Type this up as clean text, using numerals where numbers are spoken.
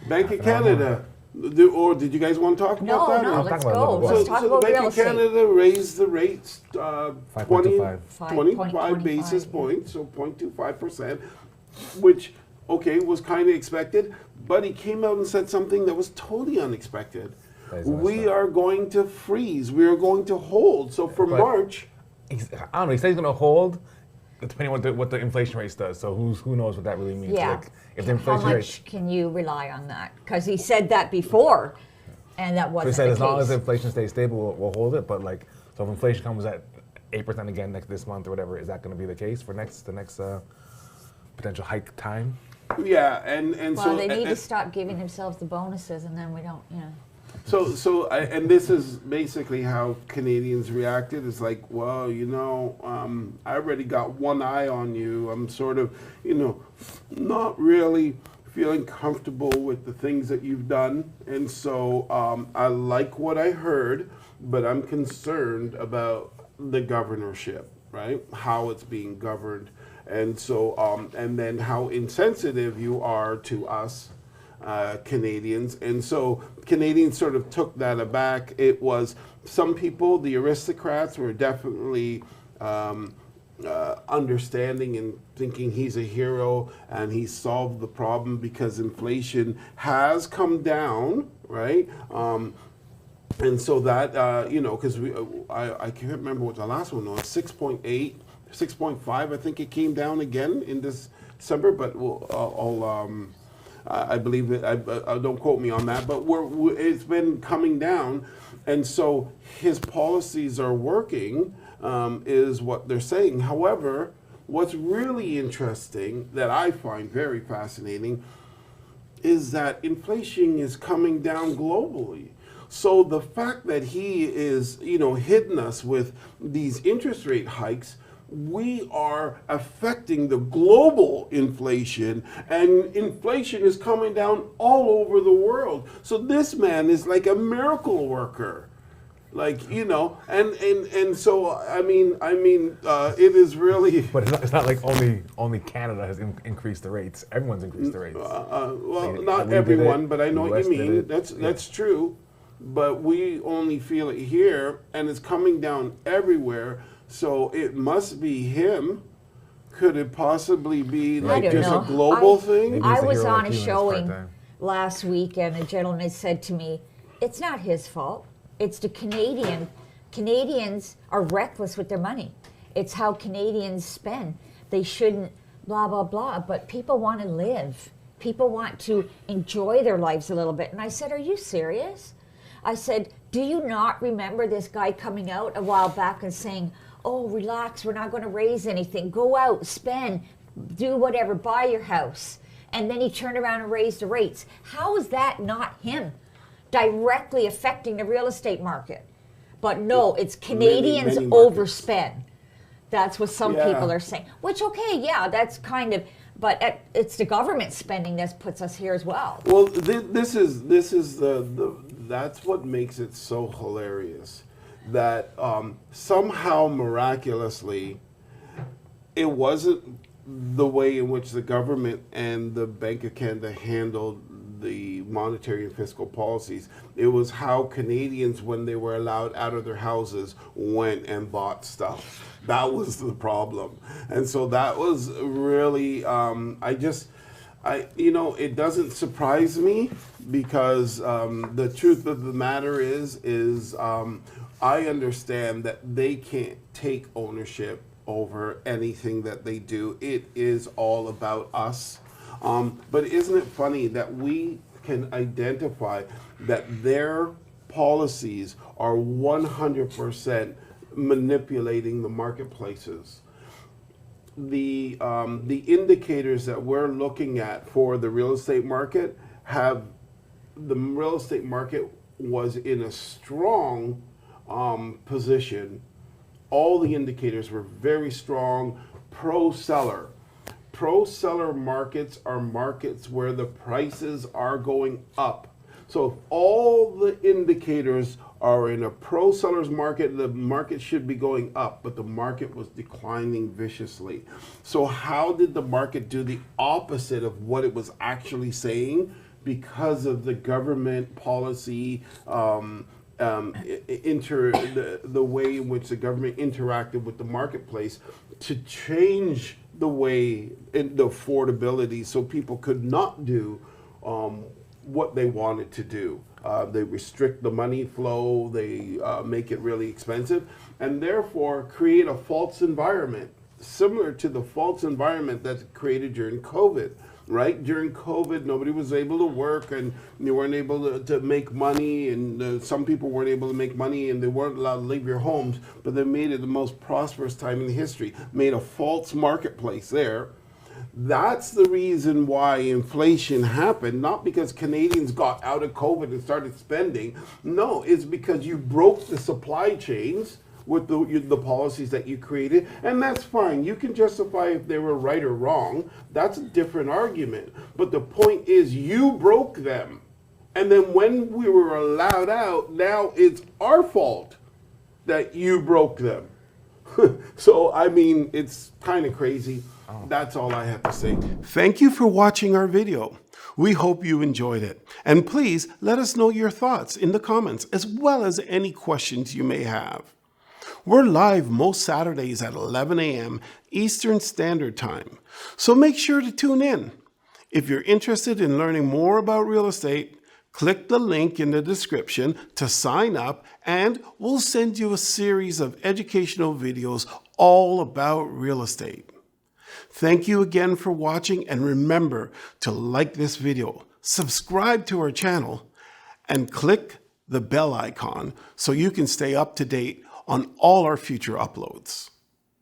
Bank of half an hour more. Canada. Or did you guys want to talk about that? No, or- let's talk about go. it. Let's So, talk so the about Bank real of estate. Canada raised the rates 5.25. 25 5.25, points, so 0.25%, which, okay, was kind of expected, but he came out and said something that was totally unexpected. That is messed We up. are going to freeze. We are going to hold. So for But- March, I don't know. He said he's going to hold, depending on what the inflation rate does. So who knows what that really means? Yeah. Like, if the How inflation much rate, can you rely on that? Because he said that before, and that so he wasn't said the as long as case. inflation stays stable, we'll hold it. But like, so if inflation comes at 8% again this month or whatever, is that going to be the case for the next potential hike time? yeah, and Well, so they need to and- stop giving themselves the bonuses, and then we don't, you know. and this is basically how Canadians reacted. It's like, well, I already got one eye on you. I'm sort of, not really feeling comfortable with the things that you've done. And so I like what I heard, but I'm concerned about the governorship, right? How it's being governed. And so, and then how insensitive you are to us Canadians. And so Canadians sort of took that aback. It was some people, the aristocrats, were definitely understanding and thinking he's a hero and he solved the problem because inflation has come down, right? And so that, because I can't remember what the last one was, 6.8, 6.5, I think it came down again in this December, but I believe it. Don't quote me on that, but it's been coming down, and so his policies are working, is what they're saying. However, what's really interesting that I find very fascinating is that inflation is coming down globally. So the fact that he is, hitting us with these interest rate hikes, we are affecting the global inflation, and inflation is coming down all over the world. So this man is like a miracle worker, and so I mean, it is really. But it's not like only Canada has increased the rates. Everyone's increased the rates. Well, Like, not we did everyone, it, but I know what US you did mean. it. That's true, but we only feel it here, and it's coming down everywhere. So it must be him. Could it possibly be I like don't just know. a global thing? Maybe I he's a was hero on like a you and it's showing part-time. last week, and a gentleman said to me, "It's not his fault. It's the Canadian. Canadians are reckless with their money. It's how Canadians spend. They shouldn't, blah blah blah. But people want to live. People want to enjoy their lives a little bit." And I said, "Are you serious?" I said, "Do you not remember this guy coming out a while back and saying, 'Oh, relax, we're not going to raise anything. Go out, spend, do whatever, buy your house.'" And then he turned around and raised the rates. How is that not him directly affecting the real estate market? But no, it's Canadians many markets. overspend. That's what some Yeah. people are saying. Which, okay, yeah, that's kind of, but it's the government spending that puts us here as well. Well, this is that's what makes it so hilarious. That somehow miraculously, it wasn't the way in which the government and the Bank of Canada handled the monetary and fiscal policies. It was how Canadians, when they were allowed out of their houses, went and bought stuff. That was the problem. And so that was really, it doesn't surprise me because the truth of the matter is I understand that they can't take ownership over anything that they do. It is all about us. But isn't it funny that we can identify that their policies are 100% manipulating the marketplaces? The indicators that we're looking at for the real estate market the real estate market was in a strong position. All the indicators were very strong, pro-seller. Pro-seller markets are markets where the prices are going up. So if all the indicators are in a pro-seller's market, the market should be going up, but the market was declining viciously. So how did the market do the opposite of what it was actually saying? because of the government policy, the way in which the government interacted with the marketplace to change the way in the affordability so people could not do what they wanted to do. They restrict the money flow, they make it really expensive, and therefore create a false environment, similar to the false environment that's created during COVID. Right? During COVID, nobody was able to work and you weren't able to make money, and some people weren't able to make money and they weren't allowed to leave your homes, but they made it the most prosperous time in history, made a false marketplace there. That's the reason why inflation happened, not because Canadians got out of COVID and started spending. No, it's because you broke the supply chains with the policies that you created, and that's fine. You can justify if they were right or wrong. That's a different argument. But the point is, you broke them. And then when we were allowed out, now it's our fault that you broke them. So, I mean, it's kind of crazy. That's all I have to say. Thank you for watching our video. We hope you enjoyed it. And please let us know your thoughts in the comments, as well as any questions you may have. We're live most Saturdays at 11 a.m. Eastern Standard Time, so make sure to tune in. If you're interested in learning more about real estate, click the link in the description to sign up, and we'll send you a series of educational videos all about real estate. Thank you again for watching, and remember to like this video, subscribe to our channel, and click the bell icon so you can stay up to date on all our future uploads.